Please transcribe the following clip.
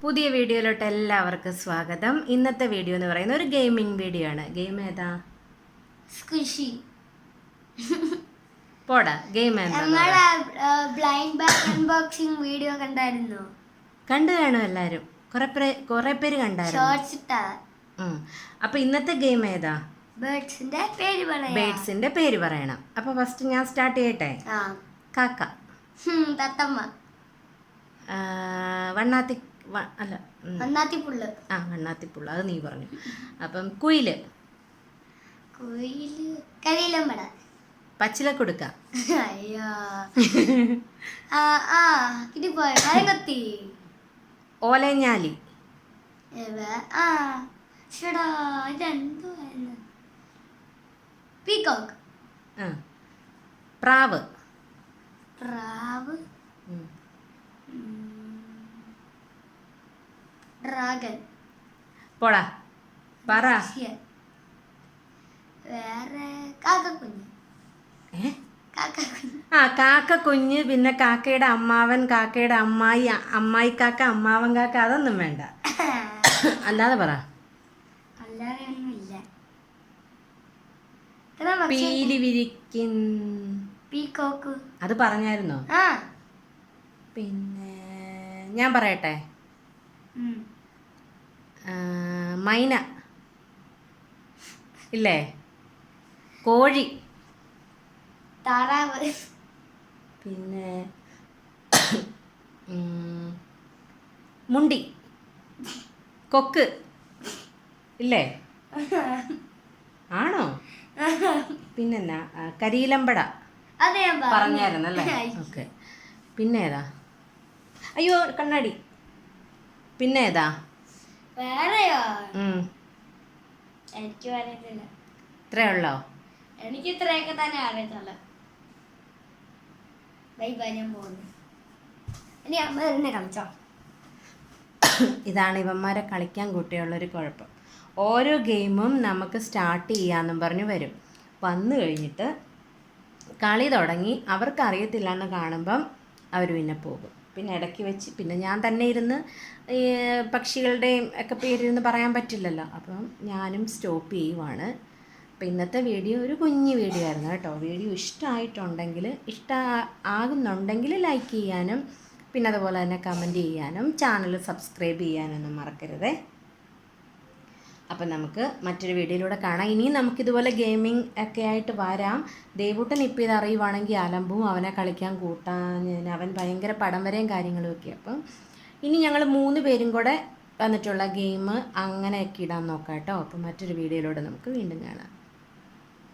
പുതിയ വീഡിയോയിലോട്ട് എല്ലാവർക്കും സ്വാഗതം. ഇന്നത്തെ വീഡിയോ എന്ന് പറയുന്നത് ഒരു ഗെയിമിംഗ് വീഡിയോ ആണ്. ഗെയിം ഏതാ? സ്ക്വിഷി. പോടാ, ഗെയിം ഏതാ? ബ്ലൈൻഡ് ബാഗ് അൺബോക്സിംഗ് വീഡിയോ കണ്ടായിരുന്നു. കണ്ടു കാണും എല്ലാവരും, കുറെ പേര് കണ്ടായിരുന്നു. അപ്പൊ ഇന്നത്തെ ഗെയിം ഏതാ? ബേർഡ്സിന്റെ പേര് പറയണം. അപ്പൊ ഫസ്റ്റ് ഞാൻ സ്റ്റാർട്ട് ചെയ്യട്ടെ. കാക്ക, തത്തമ്മ, വണ്ണാത്തി അല്ല വണ്ണാത്തിപ്പുള്ള്. വണ്ണാത്തിപ്പുള്ള, അത് നീ പറഞ്ഞു. അപ്പം കുയില്, കരിയിലമ്പട, പച്ചിലക്കൊടുക്ക, ഓലഞ്ഞാലി, പീകോക്ക്, പ്രാവ്, ഡ്രാഗൺ. പോടാ പറ. വേറെ കാക്കക്കുഞ്ഞ്. കാക്ക കുഞ്ഞ്, പിന്നെ കാക്കയുടെ അമ്മാവൻ, കാക്കയുടെ അമ്മായി, അമ്മായി കാക്ക, അമ്മാവൻ കാക്ക, അതൊന്നും വേണ്ട. അല്ലാതെ പറ. പീലി വിരിക്കും, പീകോക്ക്. അത് പറഞ്ഞായിരുന്നോ? പിന്നെ ഞാൻ പറയട്ടെ. മൈന ഇല്ലേ, കോഴി, താറാവ്, പിന്നെ മുണ്ടി, കൊക്ക് ഇല്ലേ? ആണോ? പിന്നെന്നാ, കരിയിലമ്പട പറഞ്ഞായിരുന്നല്ലേ? ഓക്കെ. പിന്നെ ഏതാ? അയ്യോ, കണ്ണാടി. പിന്നെ ഏതാ? വേറെയോ? എനിക്ക് അറിയത്തില്ല. ഇത്രേ ഉള്ളോ? എനിക്ക് ഇത്രയൊക്കെ തന്നെ അറിയത്തുള്ളൂ. ഞാൻ പോകുന്നു. ഇനി അമ്മ തന്നെ കളിച്ചോ. ഇതാണ് ഇവന്മാരെ കളിക്കാൻ കൂട്ടിയുള്ളൊരു കുഴപ്പം. ഓരോ ഗെയിമും നമുക്ക് സ്റ്റാർട്ട് ചെയ്യാമെന്നും പറഞ്ഞ് വരും. വന്നു കഴിഞ്ഞിട്ട് കളി തുടങ്ങി അവർക്ക് അറിയത്തില്ല എന്ന് കാണുമ്പം അവർ പിന്നെ പോകും. പിന്നെ ഇടയ്ക്ക് വെച്ച് പിന്നെ ഞാൻ തന്നെ ഇരുന്ന് പക്ഷികളുടെയും ഒക്കെ പേരിരുന്ന് പറയാൻ പറ്റില്ലല്ലോ. അപ്പം ഞാനും സ്റ്റോപ്പ് ചെയ്യുവാണ്. അപ്പം ഇന്നത്തെ വീഡിയോ ഒരു കുഞ്ഞു വീഡിയോ ആയിരുന്നു കേട്ടോ. വീഡിയോ ഇഷ്ടമാകുന്നുണ്ടെങ്കിൽ ലൈക്ക് ചെയ്യാനും പിന്നെ അതുപോലെ തന്നെ കമൻറ്റ് ചെയ്യാനും ചാനൽ സബ്സ്ക്രൈബ് ചെയ്യാനൊന്നും മറക്കരുതേ. അപ്പം നമുക്ക് മറ്റൊരു വീഡിയോയിലൂടെ കാണാം. ഇനിയും നമുക്കിതുപോലെ ഗെയിമിംഗ് ഒക്കെ ആയിട്ട് വരാം. ദേവൂട്ടൻ ഇപ്പോൾ ഇത് അറിയുവാണെങ്കിൽ അലമ്പും, അവനെ കളിക്കാൻ കൂട്ടാൻ അവൻ ഭയങ്കര പടം വരെയും കാര്യങ്ങളും ഒക്കെ. അപ്പം ഇനി ഞങ്ങൾ 3 പേരും കൂടെ വന്നിട്ടുള്ള ഗെയിം അങ്ങനെയൊക്കെ ഇടാൻ നോക്കാം കേട്ടോ. അപ്പം മറ്റൊരു വീഡിയോയിലൂടെ നമുക്ക് വീണ്ടും കാണാം.